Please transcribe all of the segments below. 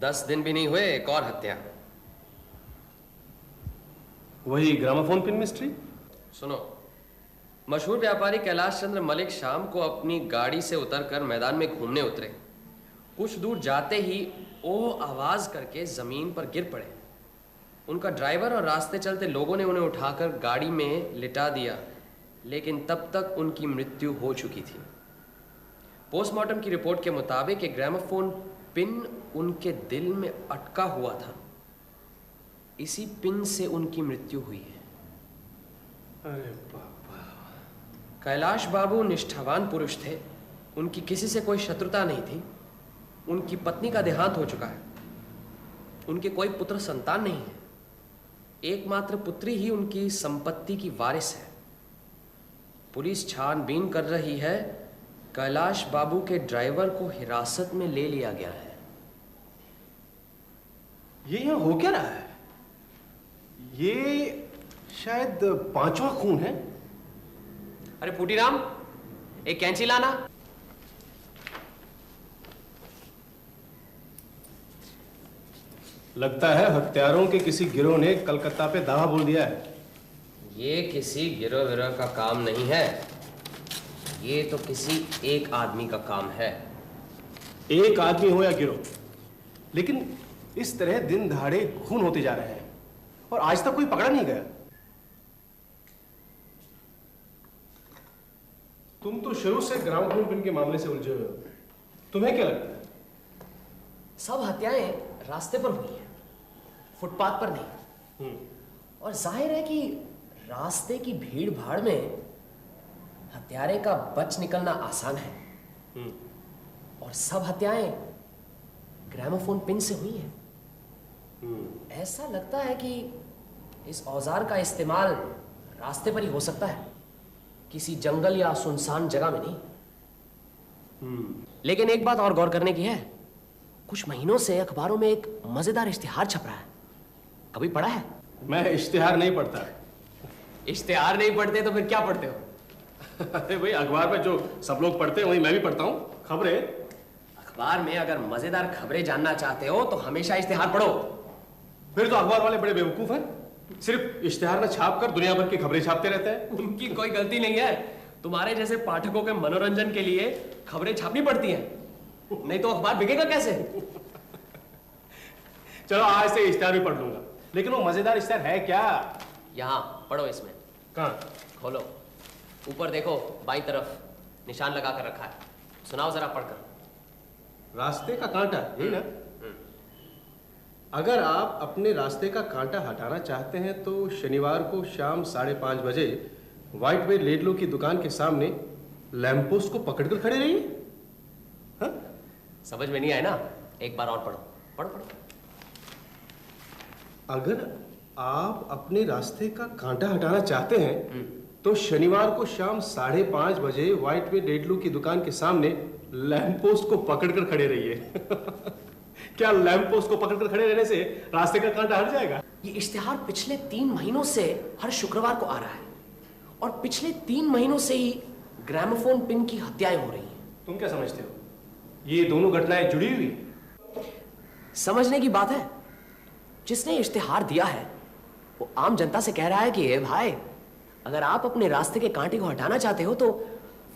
10 दिन भी नहीं हुए एक और हत्या। वही ग्रामोफोन पिन मिस्ट्री। सुनो, मशहूर व्यापारी कैलाश चंद्र मलिक शाम को अपनी गाड़ी से उतरकर मैदान में घूमने उतरे। कुछ दूर जाते ही ओह आवाज करके जमीन पर गिर पड़े। उनका ड्राइवर और रास्ते चलते लोगों ने उन्हें उठाकर गाड़ी में लिटा दिया, लेकिन तब तक उनकी मृत्यु हो चुकी थी। पोस्टमार्टम की रिपोर्ट के मुताबिक एक ग्रामोफोन पिन उनके दिल में अटका हुआ था। इसी पिन से उनकी मृत्यु हुई है। अरे बाबा। कैलाश बाबू निष्ठावान पुरुष थे। उनकी किसी से कोई शत्रुता नहीं थी। उनकी पत्नी का देहांत हो चुका है। उनके कोई पुत्र संतान नहीं है। एकमात्र पुत्री ही उनकी संपत्ति की वारिस है। पुलिस छानबीन कर रही है। कैलाश बाबू के ड्राइवर को हिरासत में ले लिया गया है। ये यहाँ हो क्या रहा है? ये शायद 5वां खून है। अरे पुटीराम, एक कैंची लाना। लगता है हत्यारों के किसी गिरोह ने कलकत्ता पे दावा बोल दिया है। ये किसी गिरोह विरोह का काम नहीं है। ये तो किसी एक आदमी का काम है। एक आदमी हो या गिरोह, लेकिन इस तरह दिन दहाड़े खून होते जा रहे हैं और आज तक कोई पकड़ा नहीं गया। तुम तो शुरू से ग्रामोफोन पिन के मामले से उलझे हुए हो। तुम्हें क्या लगता है? सब हत्याएं रास्ते पर हुई हैं, फुटपाथ पर नहीं। और जाहिर है कि रास्ते की भीड़ भाड़ में हत्यारे का बच निकलना आसान है। और सब हत्याएं ग्रामोफोन पिन से हुई हैं। ऐसा लगता है कि इस औजार का इस्तेमाल रास्ते पर ही हो सकता है, किसी जंगल या सुनसान जगह में नहीं। लेकिन एक बात और गौर करने की है। कुछ महीनों से अखबारों में एक मजेदार इश्तिहार छप रहा है। कभी पढ़ा है? मैं इश्तिहार नहीं पढ़ता। इश्तिहार नहीं पढ़ते तो फिर क्या पढ़ते हो? अरे भाई, अखबार में जो सब लोग पढ़ते हैं वही मैं भी पढ़ता हूँ। खबरें। अखबार में अगर मजेदार खबरें जानना चाहते हो तो हमेशा इश्तिहार पढ़ो। फिर तो अखबार वाले बड़े बेवकूफ हैं। सिर्फ इश्तिहार में छाप कर दुनिया भर की खबरें छापते रहते हैं। उनकी कोई गलती नहीं है। तुम्हारे जैसे पाठकों के मनोरंजन के लिए खबरें छापनी पड़ती हैं, नहीं तो अखबार बिकेगा कैसे? चलो आज से इश्तिहार भी पढ़ लूंगा। लेकिन वो मजेदार इश्तिहार है क्या? यहाँ पढ़ो। इसमें कहाँ? खोलो, ऊपर देखो, बाईं तरफ निशान लगा कर रखा है। सुनाओ जरा पढ़कर। रास्ते का कांटा, यही ना? अगर आप अपने रास्ते का कांटा हटाना चाहते हैं तो शनिवार को शाम 5:30 बजे व्हाइट वे लेडलो की दुकान के सामने लैंप पोस्ट को पकड़कर खड़े रहिए। हाँ? समझ में नहीं आया ना? एक बार और पढ़ो। पढ़ो पढ़ो। अगर आप अपने रास्ते का कांटा हटाना चाहते हैं तो शनिवार को शाम 5:30 बजे व्हाइट वे लेडलो की दुकान के सामने लैंप पोस्ट को पकड़कर खड़े रहिए। क्या लैंप पोस्ट को पकड़कर खड़े रहने से रास्ते का कांटा हट जाएगा? ये इश्तिहार पिछले 3 महीनों से हर शुक्रवार को आ रहा है और पिछले 3 महीनों से ही ग्रामोफोन पिन की हत्याएं हो रही हैं। तुम क्या समझते हो? ये दोनों घटनाएं जुड़ी हुई? समझने की बात है। जिसने इश्तिहार दिया है वो आम जनता से कह रहा है कि ए भाई, अगर आप अपने रास्ते के कांटे को हटाना चाहते हो तो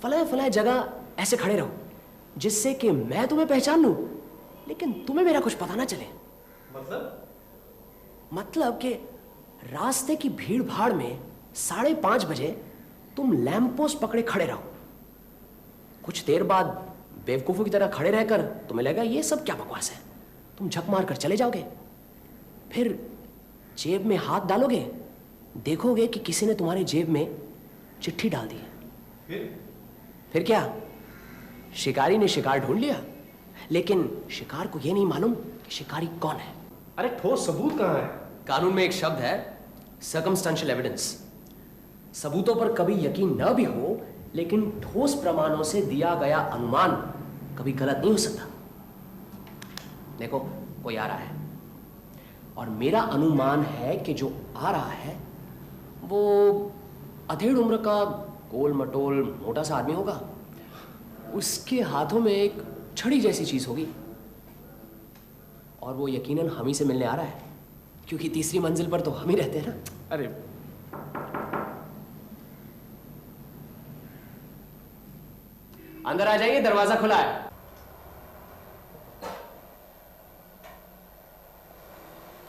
फलाए फलाए जगह ऐसे खड़े रहो, जिससे कि मैं तुम्हें पहचान लूं लेकिन तुम्हें मेरा कुछ पता ना चले। मतलब कि रास्ते की भीड़ भाड़ में 5:30 बजे तुम लैंप पोस्ट पकड़े खड़े रहो। कुछ देर बाद बेवकूफों की तरह खड़े रहकर तुम्हें लगेगा ये सब क्या बकवास है। तुम झक मार कर चले जाओगे। फिर जेब में हाथ डालोगे, देखोगे कि किसी ने तुम्हारी जेब में चिट्ठी डाल दी है। फिर क्या? शिकारी ने शिकार ढूंढ लिया, लेकिन शिकार को यह नहीं मालूम कि शिकारी कौन है। अरे ठोस सबूत कहां है? कानून में एक शब्द है, सर्कमस्टेंशियल एविडेंस। सबूतों पर कभी यकीन न भी हो, लेकिन ठोस प्रमाणों से दिया गया अनुमान कभी गलत नहीं हो सकता। देखो, कोई आ रहा है और मेरा अनुमान है कि जो आ रहा है वो अधेड़ उम्र का गोल मटोल मोटा सा आदमी होगा। उसके हाथों में एक छड़ी जैसी चीज होगी और वो यकीनन हम ही से मिलने आ रहा है, क्योंकि तीसरी मंजिल पर तो हम ही रहते हैं ना। अरे अंदर आ जाइए, दरवाजा खुला है।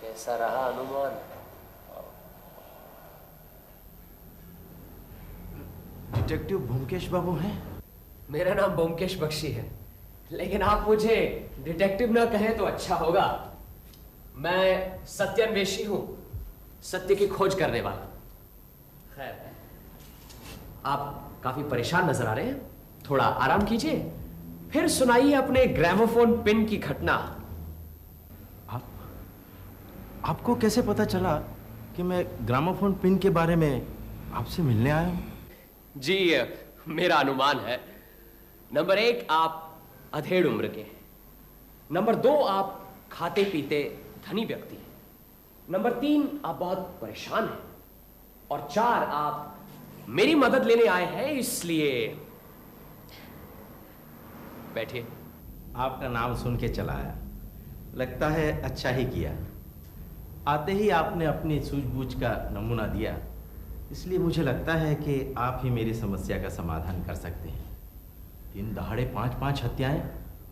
कैसा रहा अनुमान? डिटेक्टिव ब्योमकेश बाबू हैं? मेरा नाम ब्योमकेश बख्शी है, लेकिन आप मुझे डिटेक्टिव ना कहें तो अच्छा होगा। मैं सत्यान्वेषी हूं, सत्य की खोज करने वाला। खैर, आप काफी परेशान नजर आ रहे हैं, थोड़ा आराम कीजिए, फिर सुनाइए अपने ग्रामोफोन पिन की घटना। आपको कैसे पता चला कि मैं ग्रामोफोन पिन के बारे में आपसे मिलने आया हूं? जी, मेरा अनुमान है। नंबर 1, आप अधेड़ उम्र के हैं। नंबर 2, आप खाते पीते धनी व्यक्ति हैं। नंबर 3, आप बहुत परेशान हैं। और 4, आप मेरी मदद लेने आए हैं, इसलिए बैठिए। आपका नाम सुन के चला आया, लगता है अच्छा ही किया। आते ही आपने अपनी सूझबूझ का नमूना दिया, इसलिए मुझे लगता है कि आप ही मेरी समस्या का समाधान कर सकते हैं। दिन दहाड़े 5-5 हत्याएं,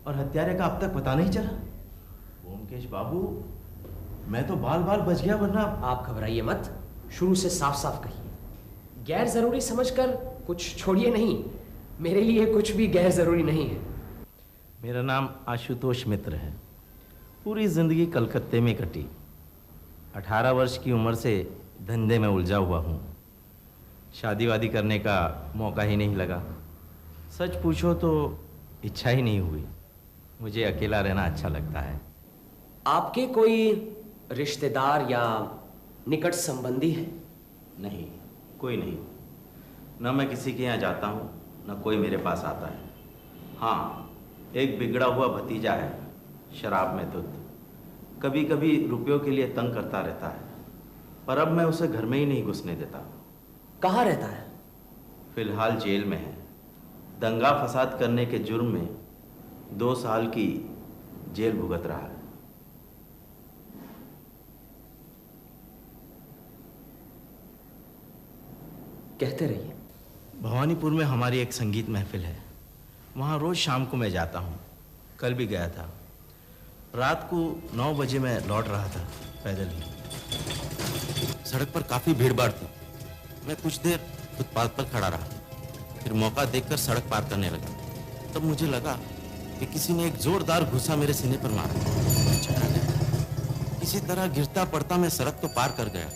और हत्यारे का अब तक पता नहीं चला। ब्योमकेश बाबू, मैं तो बाल बाल बच गया, वरना। आप घबराइए मत, शुरू से साफ साफ कहिए। गैर जरूरी समझकर कुछ छोड़िए नहीं, मेरे लिए कुछ भी गैर जरूरी नहीं है। मेरा नाम आशुतोष मित्र है। पूरी जिंदगी कलकत्ते में कटी। 18 वर्ष की उम्र से धंधे में उलझा हुआ हूँ। शादी वादी करने का मौका ही नहीं लगा। सच पूछो तो इच्छा ही नहीं हुई। मुझे अकेला रहना अच्छा लगता है। आपके कोई रिश्तेदार या निकट संबंधी है? नहीं, कोई नहीं। न मैं किसी के यहाँ जाता हूँ, न कोई मेरे पास आता है। हाँ, एक बिगड़ा हुआ भतीजा है, शराब में धुत। कभी कभी रुपयों के लिए तंग करता रहता है, पर अब मैं उसे घर में ही नहीं घुसने देता। कहाँ रहता है? फिलहाल जेल में है। दंगा फसाद करने के जुर्म में 2 साल की जेल भुगत रहा है। कहते रहिए। भवानीपुर में हमारी एक संगीत महफिल है, वहाँ रोज शाम को मैं जाता हूँ। कल भी गया था। रात को 9 बजे मैं लौट रहा था पैदल ही। सड़क पर काफी भीड़ भाड़ थी। मैं कुछ देर फुटपाथ पर खड़ा रहा, फिर मौका देखकर सड़क पार करने लगा। तब मुझे लगा कि किसी ने एक जोरदार घूसा मेरे सीने पर मारा। मैं चकरा गया। किसी तरह गिरता पड़ता मैं सड़क तो पार कर गया।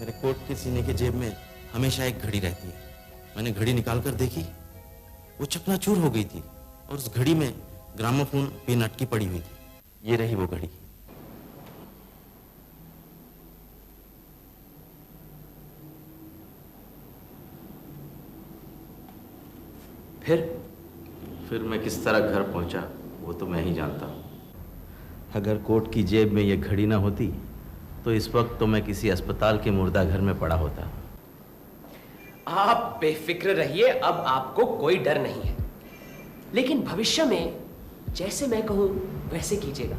मेरे कोट के सीने के जेब में हमेशा एक घड़ी रहती है। मैंने घड़ी निकाल कर देखी, वो चकनाचूर हो गई थी, और उस घड़ी में ग्रामोफोन पिन अटकी पड़ी हुई थी। ये रही वो घड़ी। फिर मैं किस तरह घर पहुंचा वो तो मैं ही जानता हूं। अगर कोट की जेब में ये घड़ी ना होती तो इस वक्त तो मैं किसी अस्पताल के मुर्दा घर में पड़ा होता। आप बेफिक्र रहिए, अब आपको कोई डर नहीं है। लेकिन भविष्य में जैसे मैं कहूं वैसे कीजिएगा,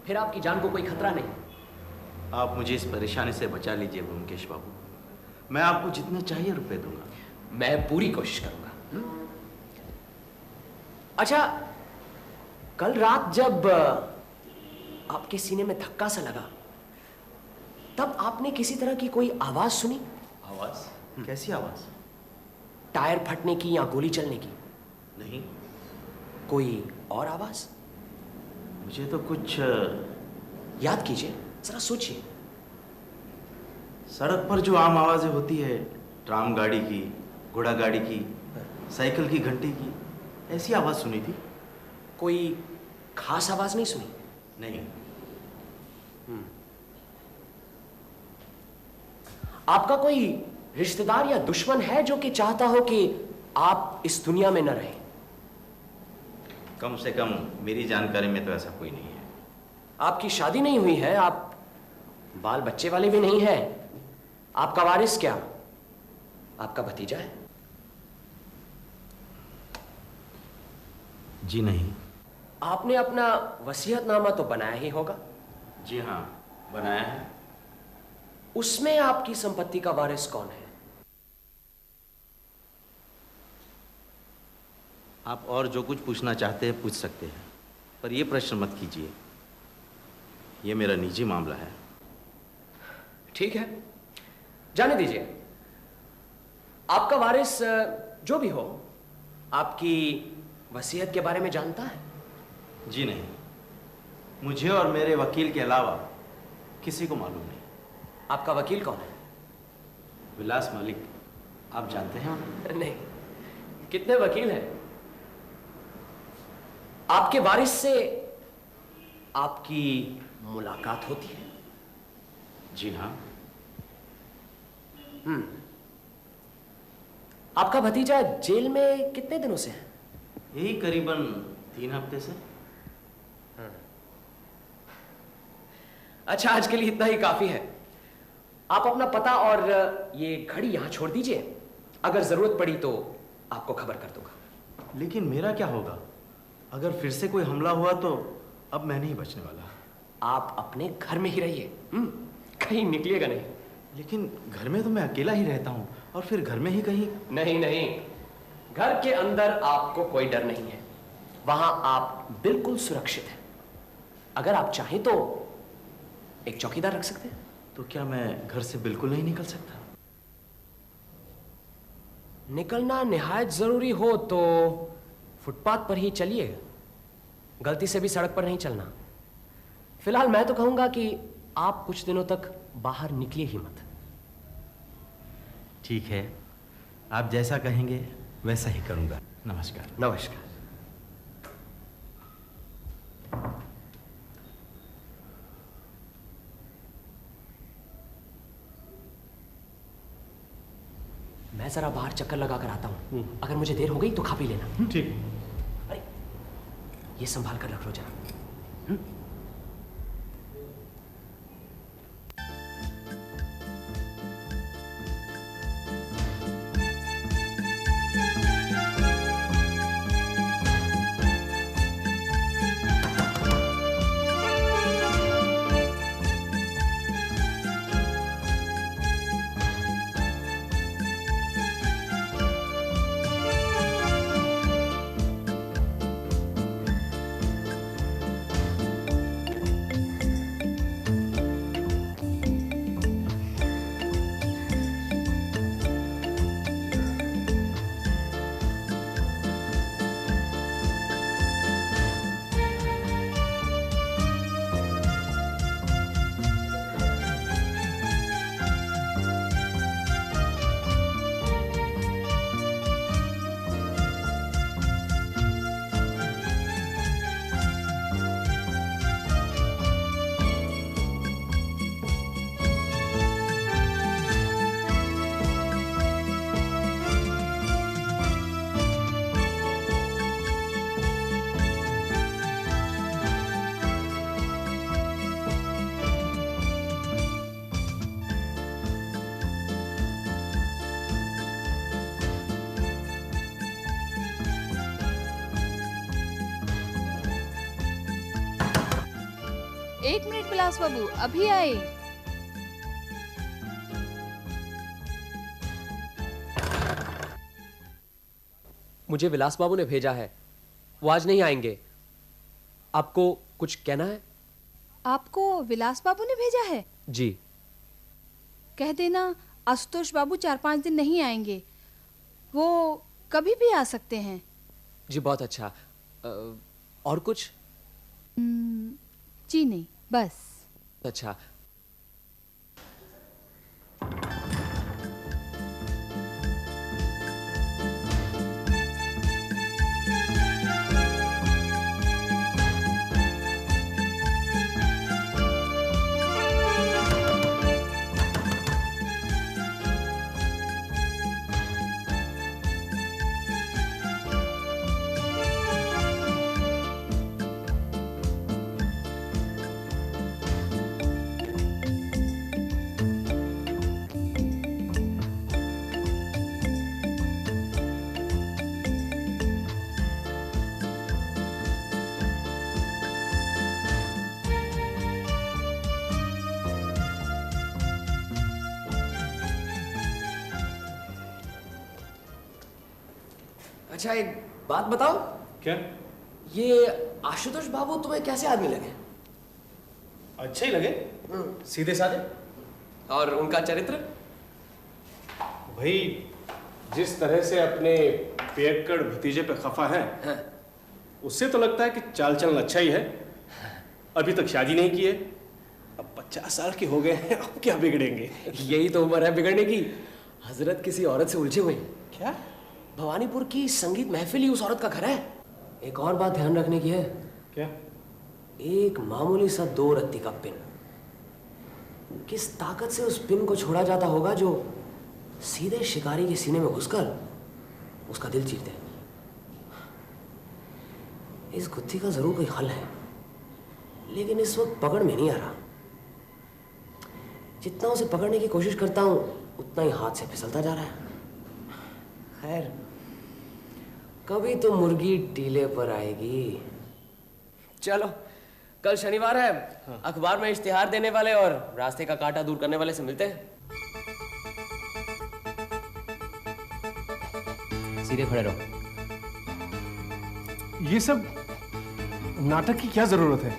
फिर आपकी जान को कोई खतरा नहीं। आप मुझे इस परेशानी से बचा लीजिए ब्योमकेश बाबू। मैं आपको जितने चाहिए रुपए दूंगा। मैं पूरी कोशिश करूंगा। अच्छा, कल रात जब आपके सीने में धक्का सा लगा, तब आपने किसी तरह की कोई आवाज सुनी? आवाज? कैसी आवाज? टायर फटने की या गोली चलने की? नहीं। कोई और आवाज? मुझे तो कुछ याद कीजिए, जरा सोचिए। सड़क पर जो आम आवाजें होती है, ट्राम गाड़ी की, घोड़ा गाड़ी की, साइकिल की घंटी की, ऐसी आवाज सुनी थी। कोई खास आवाज नहीं सुनी? नहीं। आपका कोई रिश्तेदार या दुश्मन है जो कि चाहता हो कि आप इस दुनिया में न रहें? कम से कम मेरी जानकारी में तो ऐसा कोई नहीं है। आपकी शादी नहीं हुई है, आप बाल बच्चे वाले भी नहीं हैं। आपका वारिस क्या आपका भतीजा है? जी नहीं। आपने अपना वसीयतनामा तो बनाया ही होगा? जी हाँ, बनाया है। उसमें आपकी संपत्ति का वारिस कौन है? आप और जो कुछ पूछना चाहते हैं पूछ सकते हैं, पर यह प्रश्न मत कीजिए। यह मेरा निजी मामला है। ठीक है, जाने दीजिए। आपका वारिस जो भी हो, आपकी वसीयत के बारे में जानता है? जी नहीं, मुझे और मेरे वकील के अलावा किसी को मालूम नहीं। आपका वकील कौन है? विलास मलिक, आप जानते हैं उन्हें? नहीं, कितने वकील हैं? आपके वारिस से आपकी मुलाकात होती है? जी हाँ। आपका भतीजा जेल में कितने दिनों से है? यही करीबन 3 हफ्ते से। अच्छा, आज के लिए इतना ही काफी है। आप अपना पता और ये घड़ी यहां छोड़ दीजिए। अगर जरूरत पड़ी तो आपको खबर कर दूंगा। लेकिन मेरा क्या होगा? अगर फिर से कोई हमला हुआ तो अब मैं नहीं बचने वाला। आप अपने घर में ही रहिए, कहीं निकलिएगा नहीं। लेकिन घर में तो मैं अकेला ही रहता हूँ, और फिर घर में ही कहीं। नहीं नहीं, घर के अंदर आपको कोई डर नहीं है। वहां आप बिल्कुल सुरक्षित हैं। अगर आप चाहें तो एक चौकीदार रख सकते हैं। तो क्या मैं घर से बिल्कुल नहीं निकल सकता? निकलना निहायत जरूरी हो तो फुटपाथ पर ही चलिए। गलती से भी सड़क पर नहीं चलना। फिलहाल मैं तो कहूंगा कि आप कुछ दिनों तक बाहर निकलिए ही मत। ठीक है, आप जैसा कहेंगे वैसा ही करूंगा। नमस्कार। नमस्कार। मैं जरा बाहर चक्कर लगा कर आता हूं। अगर मुझे देर हो गई तो खा पी लेना। ठीक। अरे, ये संभाल कर रख लो जरा। एक मिनट विलास बाबू, अभी आए। मुझे विलास बाबू ने भेजा है। वो आज नहीं आएंगे। आपको कुछ कहना है? आपको विलास बाबू ने भेजा है? जी। कह देना आशुतोष बाबू 4-5 दिन नहीं आएंगे। वो कभी भी आ सकते हैं। जी, बहुत अच्छा। और कुछ? जी नहीं, बस। अच्छा। अच्छा एक बात बताओ, क्या? ये आशुतोष बाबू तुम्हें कैसे आदमी लगे? अच्छे ही लगे, सीधे साधे। और उनका चरित्र? भाई जिस तरह से अपने पियक्कड़ भतीजे पे खफा है, हाँ। उससे तो लगता है कि चाल चलन अच्छा ही है। अभी तक शादी नहीं की है, अब 50 साल के हो गए हैं, अब क्या बिगड़ेंगे? यही तो उम्र है बिगड़ने की। हजरत किसी औरत से उलझे हुए हैं। क्या? भवानीपुर की संगीत महफिल ही उस औरत का घर है। एक और बात ध्यान रखने की है। क्या? एक मामूली सा 2 रत्ती का पिन, किस ताकत से उस पिन को छोड़ा जाता होगा जो सीधे शिकारी के सीने में घुसकर उसका दिल चीर दे। इस गुत्थी का जरूर कोई हल है, लेकिन इस वक्त पकड़ में नहीं आ रहा। जितना उसे पकड़ने की कोशिश करता हूं उतना ही हाथ से फिसलता जा रहा है। खैर, कभी तो मुर्गी टीले पर आएगी। चलो, कल शनिवार है। हाँ। अखबार में इश्तिहार देने वाले और रास्ते का कांटा दूर करने वाले से मिलते हैं। सीधे खड़े रहो। ये सब नाटक की क्या जरूरत है?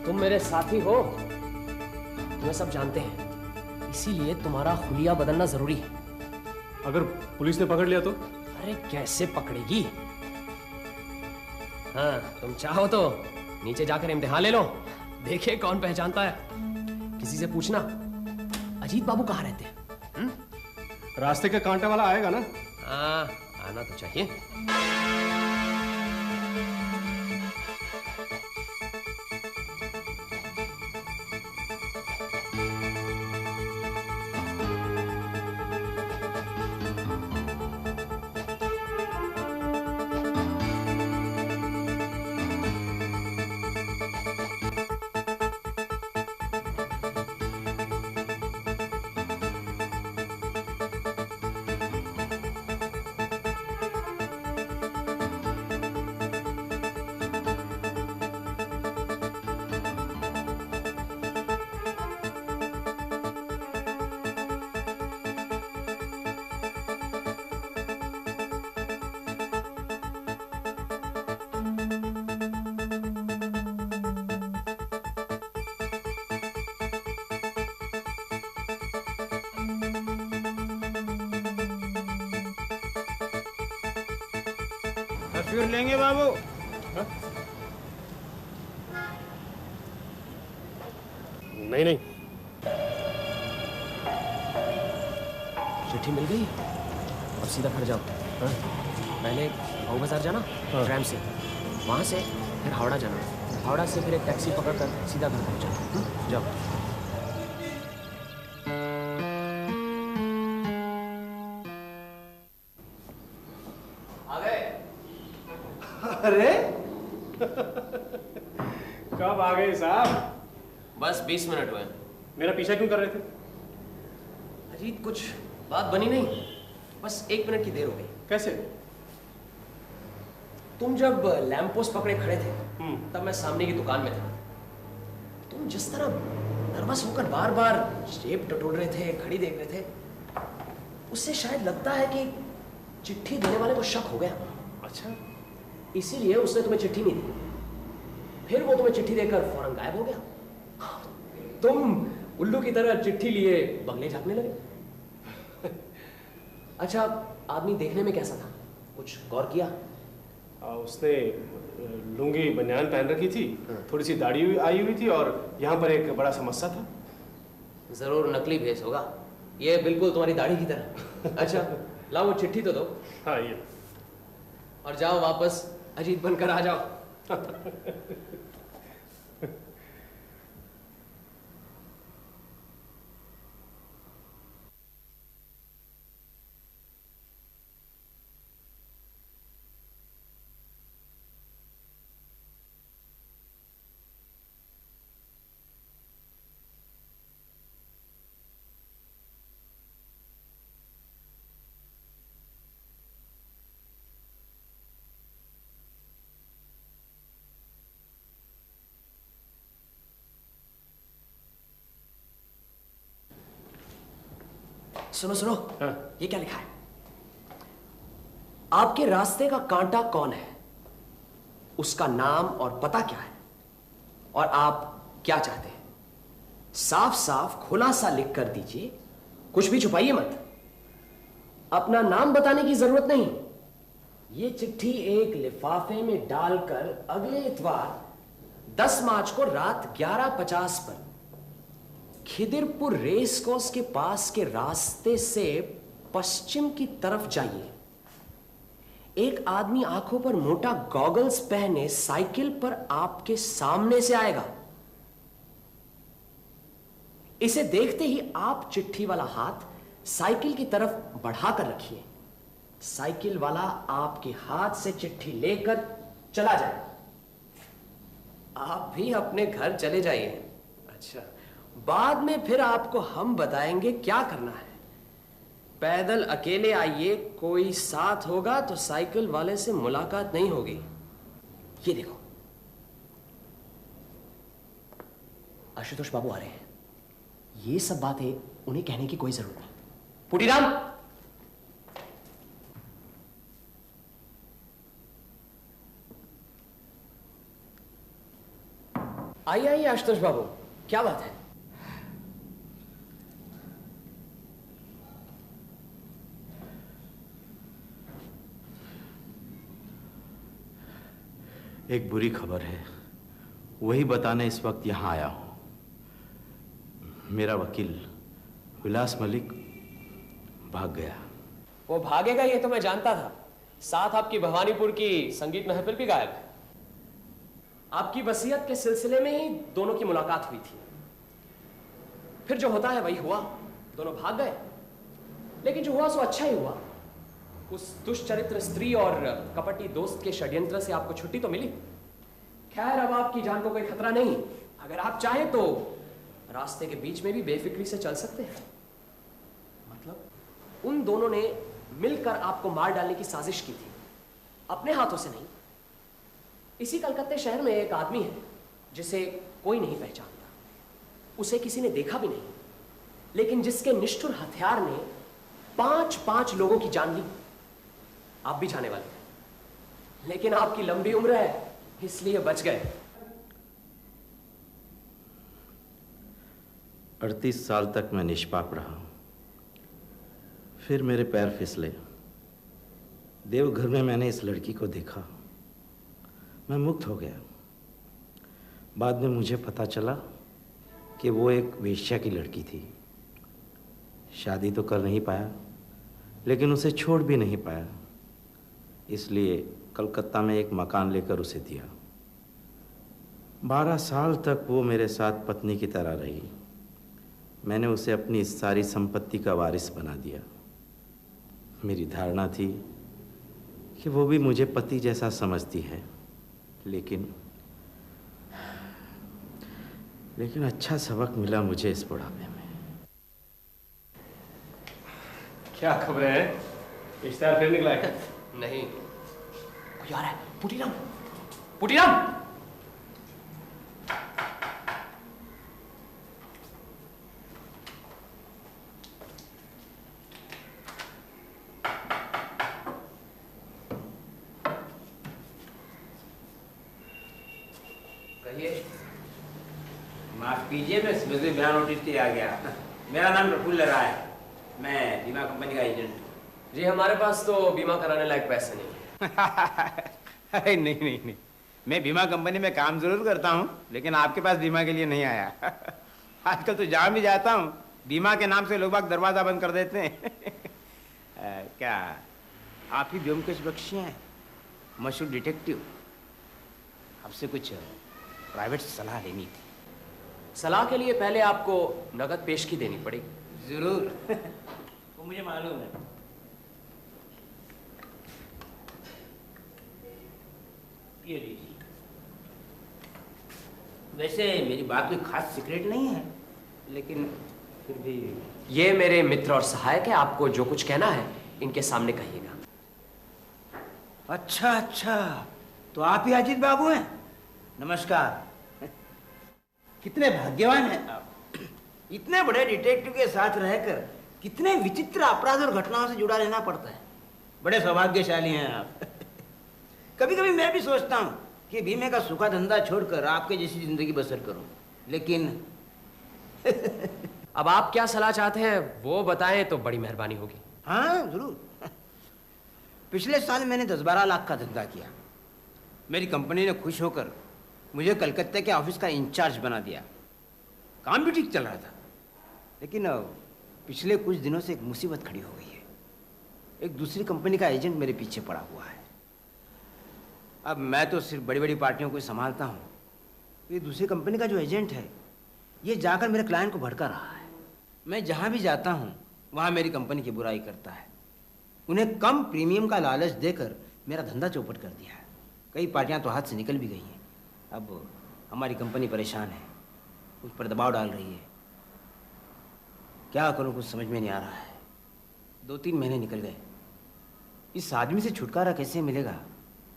तुम मेरे साथी हो, तुम्हें सब जानते हैं, इसीलिए तुम्हारा हुलिया बदलना जरूरी है। अगर पुलिस ने पकड़ लिया तो? अरे कैसे पकड़ेगी? हाँ, तुम चाहो तो नीचे जाकर इम्तिहान ले लो, देखे कौन पहचानता है। किसी से पूछना अजीत बाबू कहाँ रहते हैं। रास्ते का कांटा वाला आएगा ना? हाँ, आना तो चाहिए। तस्वीर लेंगे बाबू? नहीं नहीं। चिट्ठी मिल गई और सीधा घर जाओ। हाँ? पहले भाऊ बाजार जाना ट्रैम से, वहां से फिर हावड़ा जाना, हावड़ा से फिर एक टैक्सी पकड़कर सीधा घर पहुंचना। जाओ। आ गए? अरे कब आ गए साहब? बस 20 मिनट हुए। मेरा पीछा क्यों कर रहे थे? अजीत, कुछ बात बनी नहीं, बस 1 मिनट की देर हो गई। कैसे? तुम जब लैंप पोस्ट पकड़े खड़े थे तब मैं सामने की दुकान में था। तुम जिस तरह नर्वस होकर बार बार जेब टटोल रहे थे, घड़ी देख रहे थे, उससे शायद लगता है कि चिट्ठी देने वाले को शक हो गया। अच्छा, इसीलिए उसने तुम्हें चिट्ठी नहीं दी। फिर वो तुम्हें चिट्ठी देकर फौरन गायब हो गया। तुम उल्लू की तरह चिट्ठी लिए बंगले झाँकने लगे। अच्छा, आदमी देखने में कैसा था, कुछ गौर किया? उसने लुंगी बनियान पहन रखी थी, थोड़ी सी दाढ़ी आई हुई थी और यहाँ पर एक बड़ा समस्या था। जरूर नकली भेस होगा, ये बिल्कुल तुम्हारी दाढ़ी की तरह। अच्छा, लाओ वो चिट्ठी तो दो। हाँ, ये। और जाओ वापस अजीत बनकर आ जाओ। सुनो सुनो, हाँ। ये क्या लिखा है? आपके रास्ते का कांटा कौन है, उसका नाम और पता क्या है, और आप क्या चाहते हैं? साफ साफ खुलासा लिख कर दीजिए, कुछ भी छुपाइए मत। अपना नाम बताने की जरूरत नहीं। यह चिट्ठी एक लिफाफे में डालकर अगले इतवार 10 मार्च को रात 11:50 पर खिदिरपुर रेस कोर्स के पास के रास्ते से पश्चिम की तरफ जाइए। एक आदमी आंखों पर मोटा गॉगल्स पहने साइकिल पर आपके सामने से आएगा। इसे देखते ही आप चिट्ठी वाला हाथ साइकिल की तरफ बढ़ाकर रखिए। साइकिल वाला आपके हाथ से चिट्ठी लेकर चला जाए। आप भी अपने घर चले जाइए। अच्छा, बाद में फिर आपको हम बताएंगे क्या करना है। पैदल अकेले आइए, कोई साथ होगा तो साइकिल वाले से मुलाकात नहीं होगी। ये देखो, आशुतोष बाबू आ रहे हैं। ये सब बातें उन्हें कहने की कोई जरूरत नहीं। पुटीराम, आइए आइए आशुतोष बाबू, क्या बात है? एक बुरी खबर है, वही बताने इस वक्त यहां आया हूं। मेरा वकील विलास मलिक भाग गया। वो भागेगा ये तो मैं जानता था। साथ आपकी भवानीपुर की संगीत महफिल भी गायब है। आपकी वसीयत के सिलसिले में ही दोनों की मुलाकात हुई थी। फिर जो होता है वही हुआ, दोनों भाग गए। लेकिन जो हुआ सो अच्छा ही हुआ। उस दुष्चरित्र स्त्री और कपटी दोस्त के षड्यंत्र से आपको छुट्टी तो मिली। खैर, अब आपकी जान को कोई खतरा नहीं। अगर आप चाहें तो रास्ते के बीच में भी बेफिक्री से चल सकते हैं। मतलब उन दोनों ने मिलकर आपको मार डालने की साजिश की थी, अपने हाथों से नहीं। इसी कलकत्ते शहर में एक आदमी है जिसे कोई नहीं पहचानता, उसे किसी ने देखा भी नहीं, लेकिन जिसके निष्ठुर हथियार ने 5-5 लोगों की जान ली। आप भी जाने वाले थे, लेकिन आपकी लंबी उम्र है इसलिए बच गए। 38 साल तक मैं निष्पाप रहा। फिर मेरे पैर फिसले। देवघर में मैंने इस लड़की को देखा, मैं मुक्त हो गया। बाद में मुझे पता चला कि वो एक वेश्या की लड़की थी। शादी तो कर नहीं पाया, लेकिन उसे छोड़ भी नहीं पाया। इसलिए कलकत्ता में एक मकान लेकर उसे दिया। 12 साल तक वो मेरे साथ पत्नी की तरह रही। मैंने उसे अपनी सारी संपत्ति का वारिस बना दिया। मेरी धारणा थी कि वो भी मुझे पति जैसा समझती है, लेकिन अच्छा सबक मिला मुझे इस बुढ़ापे में। क्या खबर है? इश्तार फिर निकला है? नहीं, कोई आ रहा है। पुटीराम, पुटीराम! माफ कीजिए, मैं सुबह से बिना नोटिस के आ गया। मेरा नाम प्रफुल्ल राय है, मैं बीमा कंपनी का एजेंट हूँ। जी, हमारे पास तो बीमा कराने लायक पैसे नहीं है। अरे नहीं, मैं बीमा कंपनी में काम जरूर करता हूँ, लेकिन आपके पास बीमा के लिए नहीं आया। आजकल तो जहाँ भी जाता हूँ बीमा के नाम से लोग बाग दरवाजा बंद कर देते हैं। क्या आप ही व्योमकेश बख्शी हैं, मशहूर डिटेक्टिव? आपसे कुछ प्राइवेट सलाह लेनी थी। सलाह के लिए पहले आपको नगद पेशगी देनी पड़ेगी। जरूर। वो मुझे मालूम है। ये लीजिए। वैसे मेरी बात कोई खास सीक्रेट नहीं है, लेकिन फिर भी ये मेरे मित्र और सहायक है। आपको जो कुछ कहना है इनके सामने कहिएगा। अच्छा, तो आप ही अजीत बाबू हैं? नमस्कार। कितने भाग्यवान हैं आप। इतने बड़े डिटेक्टिव के साथ रहकर कितने विचित्र अपराध और घटनाओं से जुड़ा रहना पड़ता है। बड़े सौभाग्यशाली हैं आप। कभी कभी मैं भी सोचता हूँ कि बीमे का सूखा धंधा छोड़कर आपके जैसी जिंदगी बसर करूं, लेकिन अब आप क्या सलाह चाहते हैं वो बताएं तो बड़ी मेहरबानी होगी। हाँ जरूर। पिछले साल मैंने 10-12 लाख का धंधा किया। मेरी कंपनी ने खुश होकर मुझे कलकत्ते के ऑफिस का इंचार्ज बना दिया। काम भी ठीक चल रहा था, लेकिन पिछले कुछ दिनों से एक मुसीबत खड़ी हो गई है। एक दूसरी कंपनी का एजेंट मेरे पीछे पड़ा हुआ है। अब मैं तो सिर्फ बड़ी बड़ी पार्टियों को संभालता हूँ, ये दूसरी कंपनी का जो एजेंट है ये जाकर मेरे क्लाइंट को भड़का रहा है। मैं जहाँ भी जाता हूँ वहाँ मेरी कंपनी की बुराई करता है। उन्हें कम प्रीमियम का लालच देकर मेरा धंधा चौपट कर दिया है। कई पार्टियाँ तो हाथ से निकल भी गई हैं। अब हमारी कंपनी परेशान है, उस पर दबाव डाल रही है। क्या करूँ कुछ समझ में नहीं आ रहा है। 2-3 महीने निकल गए, इस आदमी से छुटकारा कैसे मिलेगा,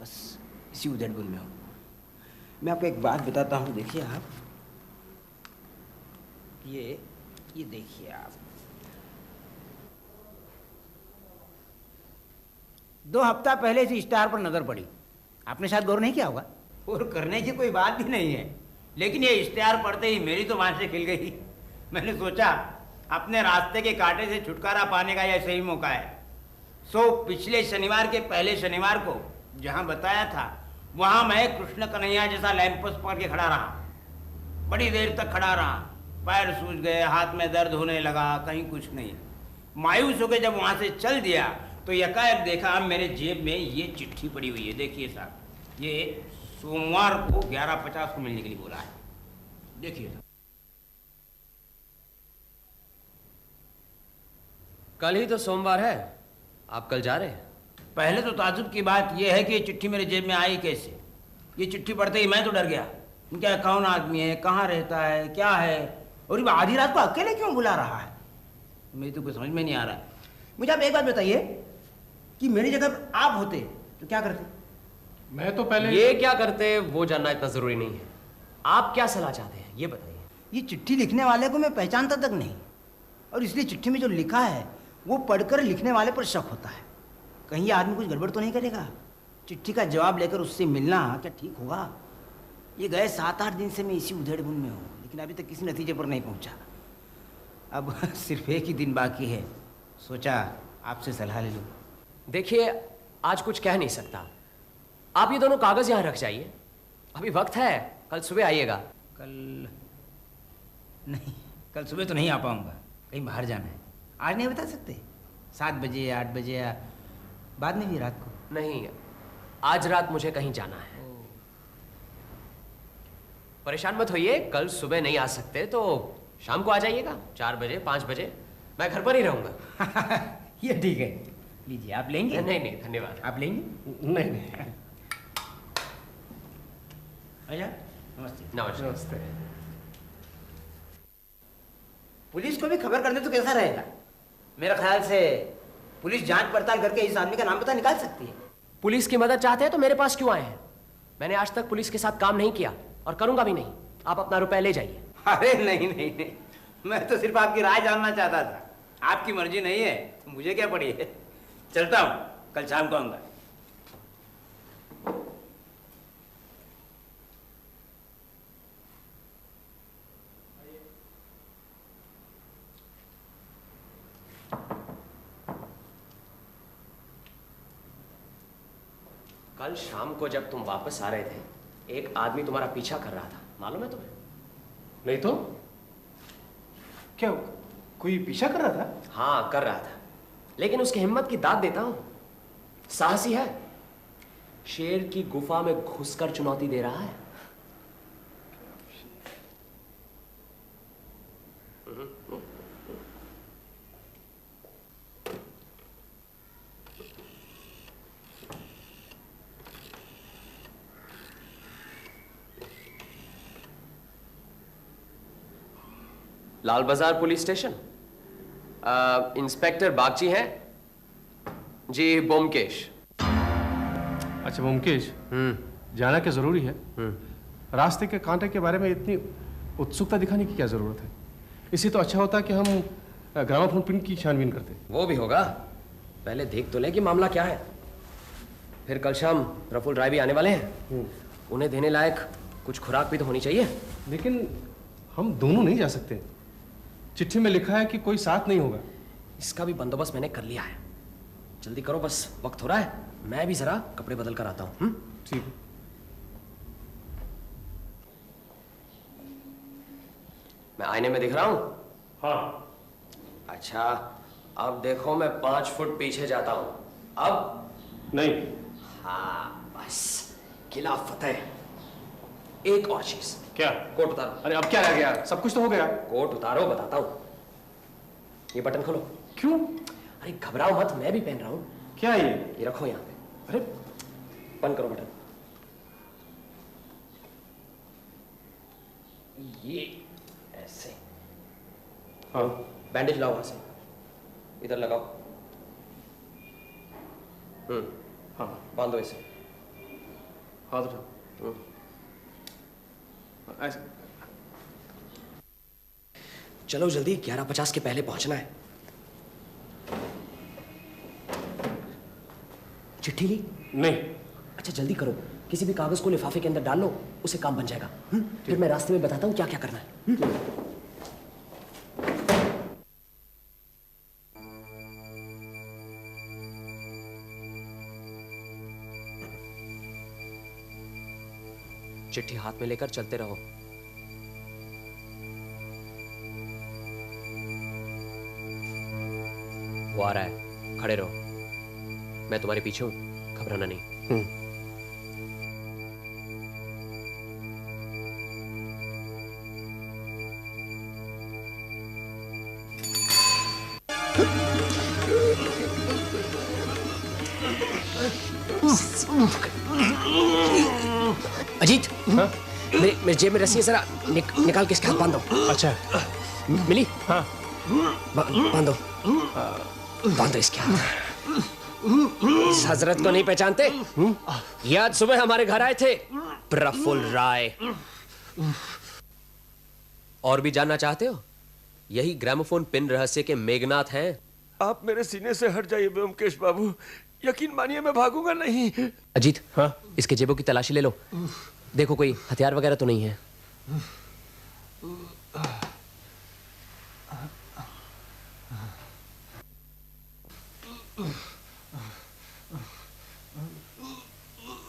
बस इसी उधेड़-बुन में हूँ। मैं आपको एक बात बताता हूँ, देखिए आप, ये देखिए आप, 2 हफ्ता पहले इस स्टार पर नजर पड़ी। आपने शायद गौर नहीं किया होगा, और करने की कोई बात भी नहीं है, लेकिन ये इश्तेहार पढ़ते ही मेरी तो आंखें खिल गई। मैंने सोचा अपने रास्ते के कांटे से छुटकारा पाने का यह सही मौका है। सो पिछले शनिवार के पहले शनिवार को जहां बताया था वहां मैं कृष्ण कन्हैया जैसा लैंप पोस्ट पकड़ के खड़ा रहा। बड़ी देर तक खड़ा रहा, पैर सूज गए, हाथ में दर्द होने लगा, कहीं कुछ नहीं। मायूस होकर जब वहां से चल दिया तो यकायक देखा मेरे जेब में ये चिट्ठी पड़ी हुई है। देखिए साहब, ये सोमवार को 11:50 को मिलने के लिए बोला है। देखिए साहब, कल ही तो सोमवार है, आप कल जा रहे हैं? पहले तो ताजुब की बात यह है कि ये चिट्ठी मेरे जेब में आई कैसे। ये चिट्ठी पढ़ते ही मैं तो डर गया। क्या कौन आदमी है, कहाँ रहता है, क्या है, और ये आधी रात को अकेले क्यों बुला रहा है, मेरी तो कुछ समझ में नहीं आ रहा है। मुझे आप एक बात बताइए कि मेरी जगह पर आप होते तो क्या करते? मैं तो पहले ये क्या करते वो जानना इतना जरूरी नहीं है। आप क्या सलाह चाहते हैं ये बताइए। ये चिट्ठी लिखने वाले को मैं पहचानता तक नहीं, और इसलिए चिट्ठी में जो लिखा है वो पढ़कर लिखने वाले पर शक होता है। कहीं ये आदमी कुछ गड़बड़ तो नहीं करेगा। चिट्ठी का जवाब लेकर उससे मिलना क्या ठीक होगा? ये गए 7-8 दिन से मैं इसी उधेड़-बुन में हूँ, लेकिन अभी तक किसी नतीजे पर नहीं पहुँचा। अब सिर्फ एक ही दिन बाकी है, सोचा आपसे सलाह ले लूँ। देखिए, आज कुछ कह नहीं सकता। आप ये दोनों कागज यहाँ रख जाइए, अभी वक्त है, कल सुबह आइएगा। कल नहीं, कल सुबह तो नहीं आ पाऊँगा, कहीं बाहर जाना है। आज नहीं बता सकते? 7 बजे, 8 बजे या बाद में भी रात को? नहीं, आज रात मुझे कहीं जाना है। परेशान मत होइए, कल सुबह नहीं आ सकते तो शाम को आ जाइएगा, 4 बजे, 5 बजे, मैं घर पर ही रहूंगा। ये ठीक है, लीजिए। आप लेंगे? नहीं नहीं, धन्यवाद। आप लेंगे? नहीं। अच्छा, नमस्ते। नमस्ते। पुलिस को भी खबर कर दे तो कैसा रहेगा? मेरा ख्याल से पुलिस जांच पड़ताल करके इस आदमी का नाम पता निकाल सकती है। पुलिस की मदद चाहते हैं तो मेरे पास क्यों आए हैं? मैंने आज तक पुलिस के साथ काम नहीं किया और करूंगा भी नहीं। आप अपना रुपए ले जाइए। अरे नहीं नहीं नहीं, मैं तो सिर्फ आपकी राय जानना चाहता था। आपकी मर्जी नहीं है तो मुझे क्या पड़ी है। चलता हूँ, कल शाम को आऊंगा। कल शाम को जब तुम वापस आ रहे थे, एक आदमी तुम्हारा पीछा कर रहा था, मालूम है तुम्हें? नहीं तो क्या कोई पीछा कर रहा था? हाँ, कर रहा था, लेकिन उसकी हिम्मत की दाद देता हूं। साहसी है, शेर की गुफा में घुसकर चुनौती दे रहा है। लाल बाजार पुलिस स्टेशन, इंस्पेक्टर बागची हैं जी। बोमकेश। अच्छा मुमकेश, जाना क्या जरूरी है? रास्ते के कांटे के बारे में इतनी उत्सुकता दिखाने की क्या जरूरत है? इसी तो अच्छा होता कि हम ग्रामाफोन प्रिंट की छानबीन करते। वो भी होगा, पहले देख तो ले कि मामला क्या है। फिर कल शाम प्रफुल्ल राय भी आने वाले हैं, उन्हें देने लायक कुछ खुराक भी तो होनी चाहिए। लेकिन हम दोनों नहीं जा सकते। चिट्ठी में लिखा है कि कोई साथ नहीं होगा। इसका भी बंदोबस्त मैंने कर लिया है। जल्दी करो, बस वक्त हो रहा है। मैं भी जरा कपड़े बदल कर आता हूँ। ठीक है। मैं आईने में दिख रहा हूँ? हाँ। अच्छा, अब देखो मैं 5 फुट पीछे जाता हूँ। अब नहीं। हाँ बस, किला फतेह। एक और चीज। क्या? कोट उतारो। अरे अब क्या रह गया? सब कुछ तो हो गया। कोट उतारो, बताता हूँ। ये बटन खोलो। क्यों? अरे घबराओ मत, मैं भी पहन रहा हूँ। क्या ये? ये रखो यहाँ पे। अरे बंद करो बटन। ये ऐसे। हाँ। बैंडेज लाओ वहां से, इधर लगाओ। हाँ। बांधो इसे। हाथ उठाओ। ऐसे। चलो जल्दी, 11:50 के पहले पहुंचना है। चिट्ठी ली? नहीं। अच्छा जल्दी करो, किसी भी कागज को लिफाफे के अंदर डाल लो, उसे काम बन जाएगा। फिर मैं रास्ते में बताता हूँ क्या क्या करना है। चिट्ठी हाथ में लेकर चलते रहो। वो आ रहा है, खड़े रहो। मैं तुम्हारे पीछे हूं, घबराना नहीं। अजीत, मेरे जेब में रस्सी है, जरा निकाल के इसके हाथ बांधो। अच्छा। मिली? हाँ। बांधो बांधो इसके हाथ। इस हजरत को नहीं पहचानते? ये आज सुबह हमारे घर आए थे, प्रफुल्ल राय। और भी जानना चाहते हो? यही ग्रामोफोन पिन रहस्य के मेघनाथ हैं। आप मेरे सीने से हट जाइए ब्योमकेश बाबू, यकीन मानिए मैं भागूंगा नहीं। अजीत, हाँ? इसके जेबों की तलाशी ले लो, देखो कोई हथियार वगैरह तो नहीं है।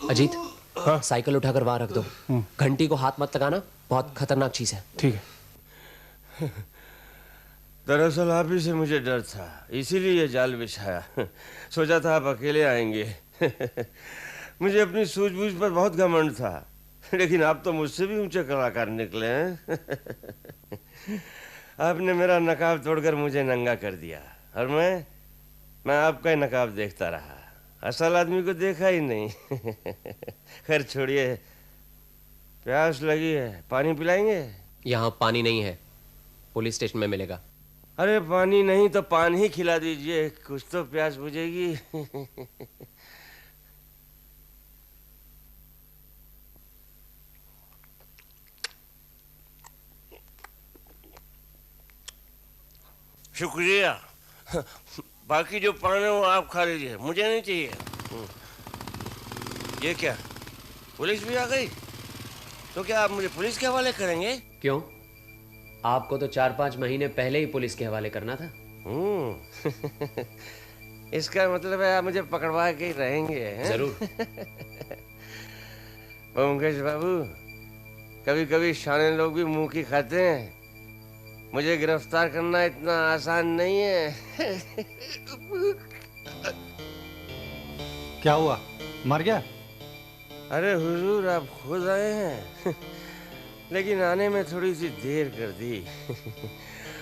अजीत, हाँ? साइकिल उठाकर वहां रख दो। घंटी को हाथ मत लगाना, बहुत खतरनाक चीज है। ठीक है। दरअसल आप ही से मुझे डर था, इसीलिए ये जाल बिछाया। सोचा था आप अकेले आएंगे। मुझे अपनी सूझबूझ पर बहुत घमंड था, लेकिन आप तो मुझसे भी ऊंचे कलाकार निकले हैं। आपने मेरा नकाब तोड़कर मुझे नंगा कर दिया, और मैं आपका ही नकाब देखता रहा, असल आदमी को देखा ही नहीं। खैर छोड़िए, प्यास लगी है, पानी पिलाएंगे? यहाँ पानी नहीं है, पुलिस स्टेशन में मिलेगा। अरे पानी नहीं तो पानी ही खिला दीजिए, कुछ तो प्यास बुझेगी। शुक्रिया। बाकी जो पानी है वो आप खा लीजिए, मुझे नहीं चाहिए। ये क्या, पुलिस भी आ गई? तो क्या आप मुझे पुलिस के हवाले करेंगे? क्यों? आपको तो 4-5 महीने पहले ही पुलिस के हवाले करना था। इसका मतलब है आप मुझे पकड़वा के ही रहेंगे, हैं? जरूर। ब्योमकेश बाबू, कभी कभी शाने लोग भी मुंह की खाते हैं। मुझे गिरफ्तार करना इतना आसान नहीं है। क्या हुआ, मर गया? अरे हुजूर, आप खुद आए हैं। लेकिन आने में थोड़ी सी देर कर दी।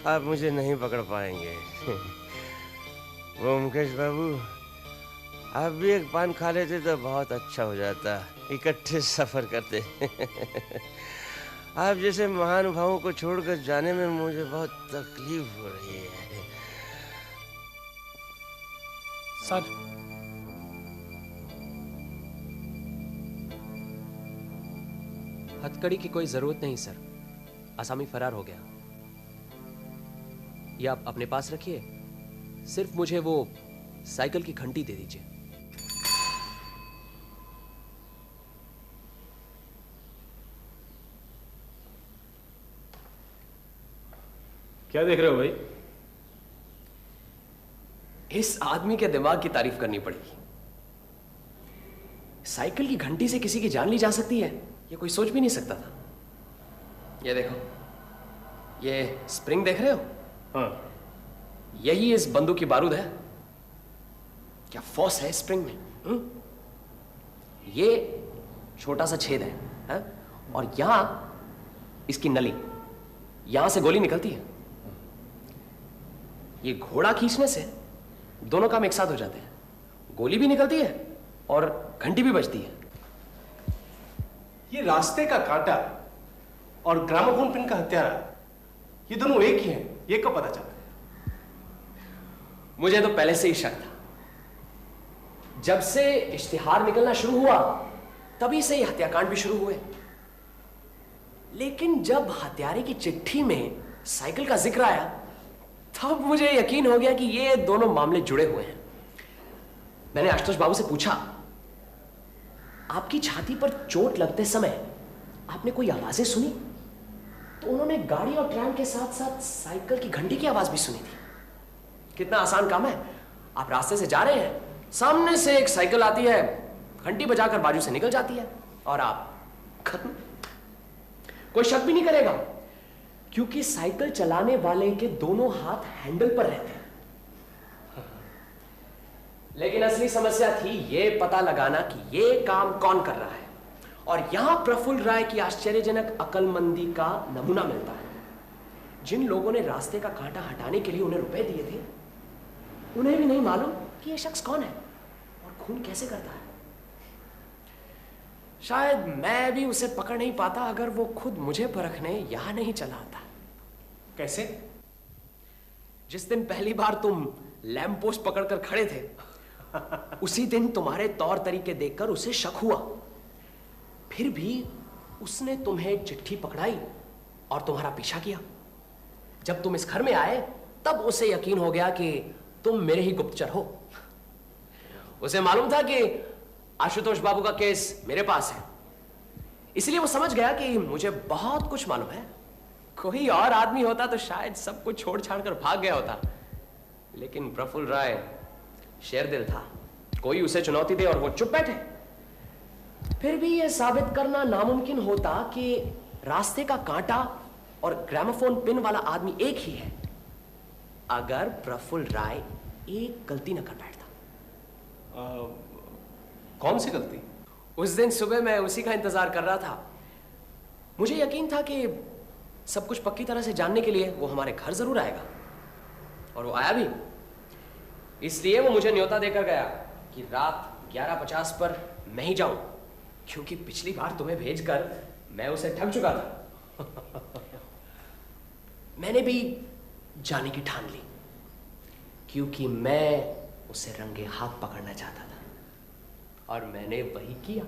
आप मुझे नहीं पकड़ पाएंगे। ब्योमकेश बाबू, आप भी एक पान खा लेते तो बहुत अच्छा हो जाता, इकट्ठे सफर करते। आप जैसे महानुभावों को छोड़कर जाने में मुझे बहुत तकलीफ हो रही है। सर, हथकड़ी की कोई जरूरत नहीं सर, आसामी फरार हो गया। ये आप अपने पास रखिए, सिर्फ मुझे वो साइकिल की घंटी दे दीजिए। क्या देख रहे हो भाई? इस आदमी के दिमाग की तारीफ करनी पड़ेगी। साइकिल की घंटी से किसी की जान ली जा सकती है, ये कोई सोच भी नहीं सकता था। ये देखो, ये स्प्रिंग देख रहे हो? हाँ। यही इस बंदूक की बारूद है। क्या फोर्स है स्प्रिंग में? ये छोटा सा छेद है, और यहां इसकी नली, यहां से गोली निकलती है। ये घोड़ा खींचने से दोनों काम एक साथ हो जाते हैं, गोली भी निकलती है और घंटी भी बजती है। ये रास्ते का कांटा और ग्रामोफोन पिन का हत्यारा, ये दोनों एक ही हैं। ये कब पता चला? मुझे तो पहले से ही शक था। जब से इश्तिहार निकलना शुरू हुआ तभी से ये हत्याकांड भी शुरू हुए। लेकिन जब हत्यारे की चिट्ठी में साइकिल का जिक्र आया तब मुझे यकीन हो गया कि ये दोनों मामले जुड़े हुए हैं। मैंने आशुतोष बाबू से पूछा, आपकी छाती पर चोट लगते समय आपने कोई आवाजें सुनी? तो उन्होंने गाड़ी और ट्रेन के साथ साथ साइकिल की घंटी की आवाज भी सुनी थी। कितना आसान काम है, आप रास्ते से जा रहे हैं, सामने से एक साइकिल आती है, घंटी बजाकर बाजू से निकल जाती है और आप खत्म। कोई शक भी नहीं करेगा क्योंकि साइकिल चलाने वाले के दोनों हाथ हैंडल पर रहते हैं। लेकिन असली समस्या थी ये पता लगाना कि ये काम कौन कर रहा है, और यहां प्रफुल्ल राय की आश्चर्यजनक अक्लमंदी का नमूना मिलता है। जिन लोगों ने रास्ते का कांटा हटाने के लिए उन्हें रुपए दिए थे, उन्हें भी नहीं मालूम कि यह शख्स कौन है और खून कैसे करता है। शायद मैं भी उसे पकड़ नहीं पाता अगर वो खुद मुझे परखने यहां नहीं चला आता। कैसे? जिस दिन पहली बार तुम लैंप पोस्ट पकड़कर खड़े थे उसी दिन तुम्हारे तौर तरीके देखकर उसे शक हुआ। फिर भी उसने तुम्हें चिट्ठी पकड़ाई और तुम्हारा पीछा किया। जब तुम इस घर में आए तब उसे यकीन हो गया कि तुम मेरे ही गुप्तचर हो। उसे मालूम था कि आशुतोष बाबू का केस मेरे पास है, इसलिए वो समझ गया कि मुझे बहुत कुछ मालूम है। कोई और आदमी होता तो शायद सब कुछ छोड़ छाड़ कर भाग गया होता, लेकिन प्रफुल्ल राय शेरदिल था। कोई उसे चुनौती दे और वो चुप बैठे। फिर भी यह साबित करना नामुमकिन होता कि रास्ते का कांटा और ग्रामोफोन पिन वाला आदमी एक ही है, अगर प्रफुल्ल राय एक गलती न कर बैठता। कौन सी गलती? उस दिन सुबह मैं उसी का इंतजार कर रहा था। मुझे यकीन था कि सब कुछ पक्की तरह से जानने के लिए वो हमारे घर जरूर आएगा, और वो आया भी। इसलिए वो मुझे न्योता देकर गया कि रात 11:50 पर मैं ही जाऊं, क्योंकि पिछली बार तुम्हें भेजकर मैं उसे ठग चुका था। मैंने भी जाने की ठान ली, क्योंकि मैं उसे रंगे हाथ पकड़ना चाहता था, और मैंने वही किया।